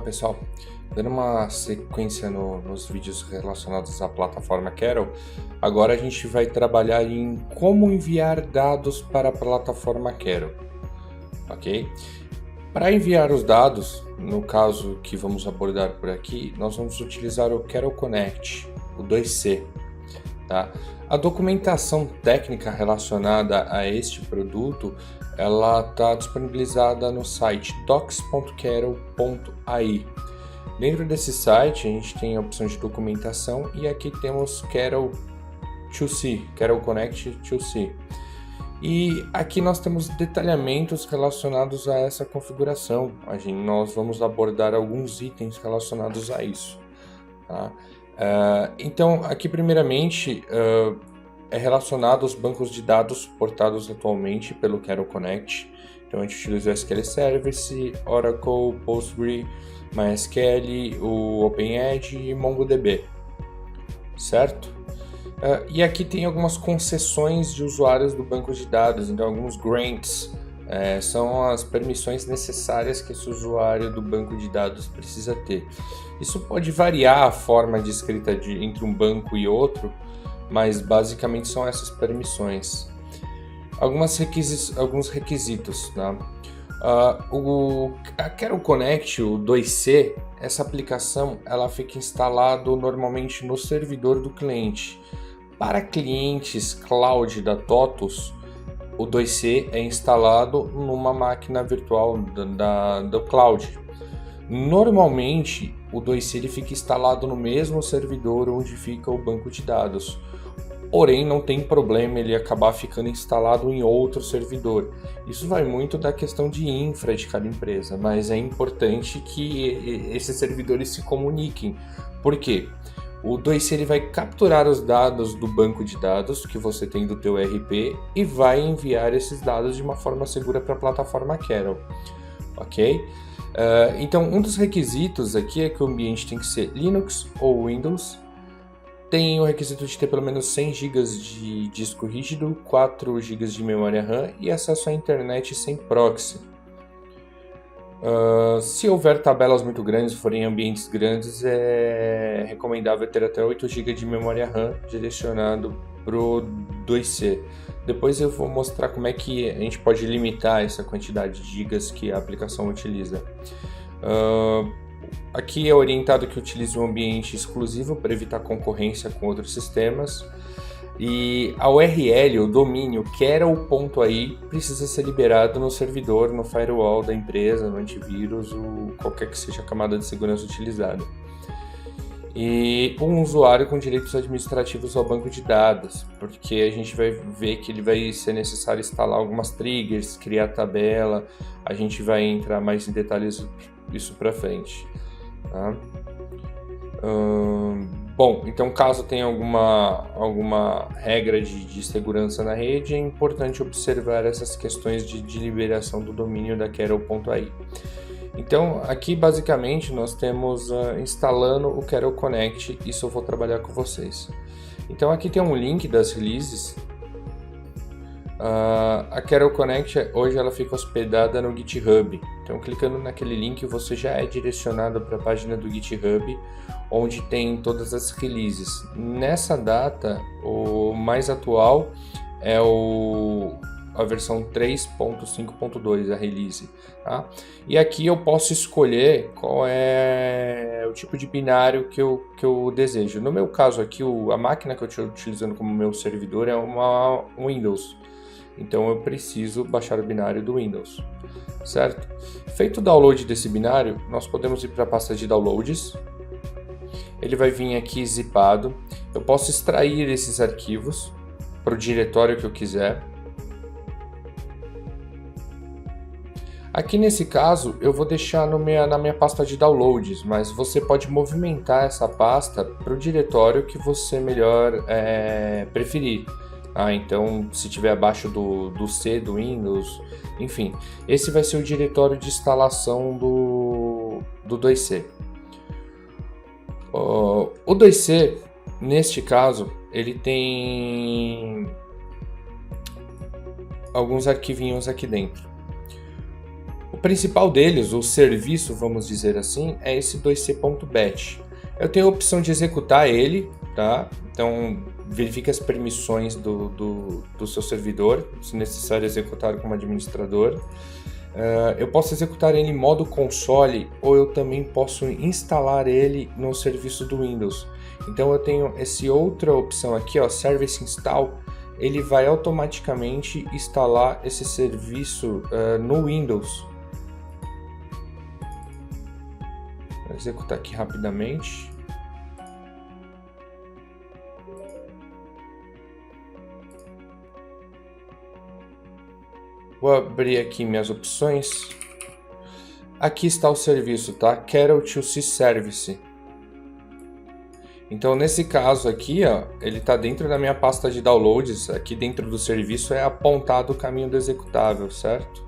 pessoal, dando uma sequência nos vídeos relacionados à plataforma Carol, agora a gente vai trabalhar em como enviar dados para a plataforma Carol, ok? Para enviar os dados, no caso que vamos abordar por aqui, nós vamos utilizar o Carol Connect, o 2C. Tá? A documentação técnica relacionada a este produto ela está disponibilizada no site docs.carol.ai. Dentro desse site a gente tem a opção de documentação e aqui temos Carol 2C, Carol Connect 2C. E aqui nós temos detalhamentos relacionados a essa configuração. Nós vamos abordar alguns itens relacionados a isso. Tá? Então, aqui primeiramente é relacionado aos bancos de dados suportados atualmente pelo Carol Connect. Então, a gente utiliza o SQL Service, Oracle, Postgre, MySQL, o OpenEdge e MongoDB, certo? E aqui tem algumas concessões de usuários do banco de dados, então alguns grants. São as permissões necessárias que esse usuário do banco de dados precisa ter. Isso pode variar a forma de escrita entre um banco e outro, mas basicamente são essas permissões. Alguns requisitos. Tá? A Carol Connect, o 2C, essa aplicação ela fica instalada normalmente no servidor do cliente. Para clientes cloud da TOTUS, o 2C é instalado numa máquina virtual do cloud. Normalmente, o 2C ele fica instalado no mesmo servidor onde fica o banco de dados. Porém, não tem problema ele acabar ficando instalado em outro servidor. Isso vai muito da questão de infra de cada empresa, mas é importante que esses servidores se comuniquem. Por quê? O 2C ele vai capturar os dados do banco de dados que você tem do teu ERP e vai enviar esses dados de uma forma segura para a plataforma Carol, ok? Então, um dos requisitos aqui é que o ambiente tem que ser Linux ou Windows. Tem o requisito de ter pelo menos 100 GB de disco rígido, 4 GB de memória RAM e acesso à internet sem proxy. Se houver tabelas muito grandes, forem ambientes grandes, é recomendável ter até 8 GB de memória RAM direcionado para o 2C. Depois eu vou mostrar como é que a gente pode limitar essa quantidade de gigas que a aplicação utiliza. Aqui é orientado que utilize um ambiente exclusivo para evitar concorrência com outros sistemas. E a URL, o domínio carol.ai precisa ser liberado no servidor, no firewall da empresa, no antivírus, ou qualquer que seja a camada de segurança utilizada. E um usuário com direitos administrativos ao banco de dados, porque a gente vai ver que ele vai ser necessário instalar algumas triggers, criar tabela, a gente vai entrar mais em detalhes isso para frente. Tá? Bom, então caso tenha alguma regra de segurança na rede, é importante observar essas questões de liberação do domínio da Carol.ai. Então aqui basicamente nós temos instalando o Carol Connect, isso eu vou trabalhar com vocês. Então aqui tem um link das releases. A Carol Connect hoje ela fica hospedada no GitHub, então clicando naquele link você já é direcionado para a página do GitHub, onde tem todas as releases. Nessa data, o mais atual é a versão 3.5.2, a release. Tá? E aqui eu posso escolher qual é o tipo de binário que eu desejo. No meu caso aqui, a máquina que eu estou utilizando como meu servidor é uma Windows. Então eu preciso baixar o binário do Windows, certo? Feito o download desse binário, nós podemos ir para a pasta de downloads. Ele vai vir aqui zipado. Eu posso extrair esses arquivos para o diretório que eu quiser. Aqui nesse caso eu vou deixar na minha pasta de downloads, mas você pode movimentar essa pasta para o diretório que você melhor preferir. Então, se estiver abaixo do C, do Windows, enfim, esse vai ser o diretório de instalação do 2C. O 2C, neste caso, ele tem alguns arquivinhos aqui dentro. O principal deles, o serviço, vamos dizer assim, é esse 2c.bat. Eu tenho a opção de executar ele, tá? Então verifique as permissões do seu servidor, se necessário executar como administrador. Eu posso executar ele em modo console ou eu também posso instalar ele no serviço do Windows. Então eu tenho essa outra opção aqui, ó, Service Install. Ele vai automaticamente instalar esse serviço no Windows. Vou executar aqui rapidamente. Vou abrir aqui minhas opções. Aqui está o serviço, tá? Carol to C Service. Então, nesse caso aqui, ó, ele está dentro da minha pasta de downloads. Aqui dentro do serviço é apontado o caminho do executável, certo?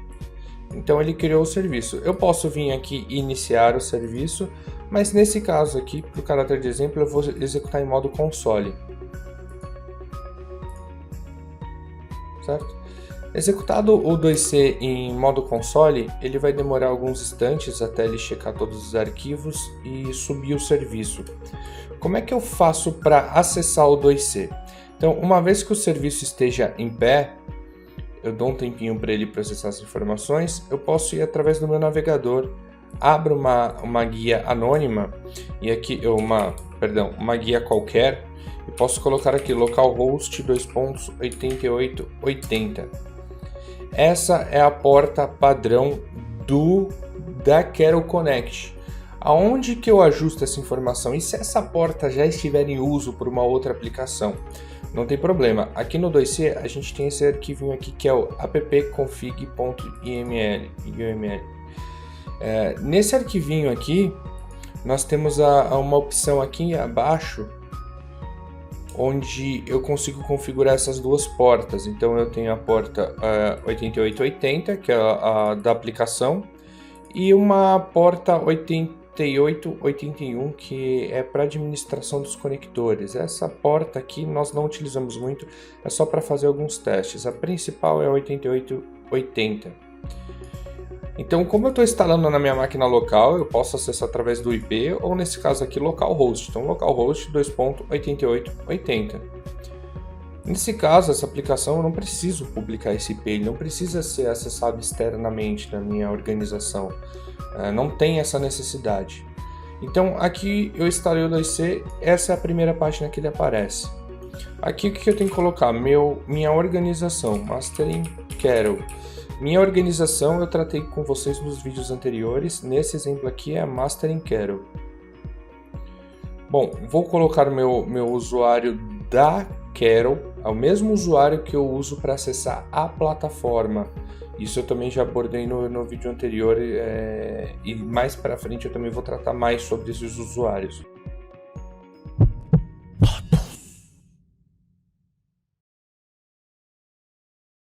Então, ele criou o serviço. Eu posso vir aqui e iniciar o serviço, mas nesse caso aqui, para o caráter de exemplo, eu vou executar em modo console. Certo? Executado o 2C em modo console, ele vai demorar alguns instantes até ele checar todos os arquivos e subir o serviço. Como é que eu faço para acessar o 2C? Então, uma vez que o serviço esteja em pé, eu dou um tempinho para ele processar as informações, eu posso ir através do meu navegador, abro uma guia anônima, e aqui uma guia qualquer, e posso colocar aqui localhost 2.8880. Essa é a porta padrão da Carol Connect. Aonde que eu ajusto essa informação? E se essa porta já estiver em uso por uma outra aplicação? Não tem problema. Aqui no 2C a gente tem esse arquivinho aqui que é o appconfig.iml. Nesse arquivinho aqui nós temos uma opção aqui abaixo onde eu consigo configurar essas duas portas. Então eu tenho a porta 8880, que é a da aplicação, e uma porta 8881, que é para administração dos conectores. Essa porta aqui nós não utilizamos muito, é só para fazer alguns testes. A principal é a 8880. Então, como eu estou instalando na minha máquina local, eu posso acessar através do IP ou, nesse caso aqui, localhost. Então, localhost 2.8880. Nesse caso, essa aplicação eu não preciso publicar esse IP, ele não precisa ser acessado externamente na minha organização. Não tem essa necessidade. Então, aqui eu instalei o 2C, essa é a primeira página que ele aparece. Aqui o que eu tenho que colocar? Minha organização, Mastering Carol. Minha organização eu tratei com vocês nos vídeos anteriores, nesse exemplo aqui é a Mastering Carol. Bom, vou colocar meu usuário da Carol, é o mesmo usuário que eu uso para acessar a plataforma. Isso eu também já abordei no vídeo anterior e mais para frente eu também vou tratar mais sobre esses usuários.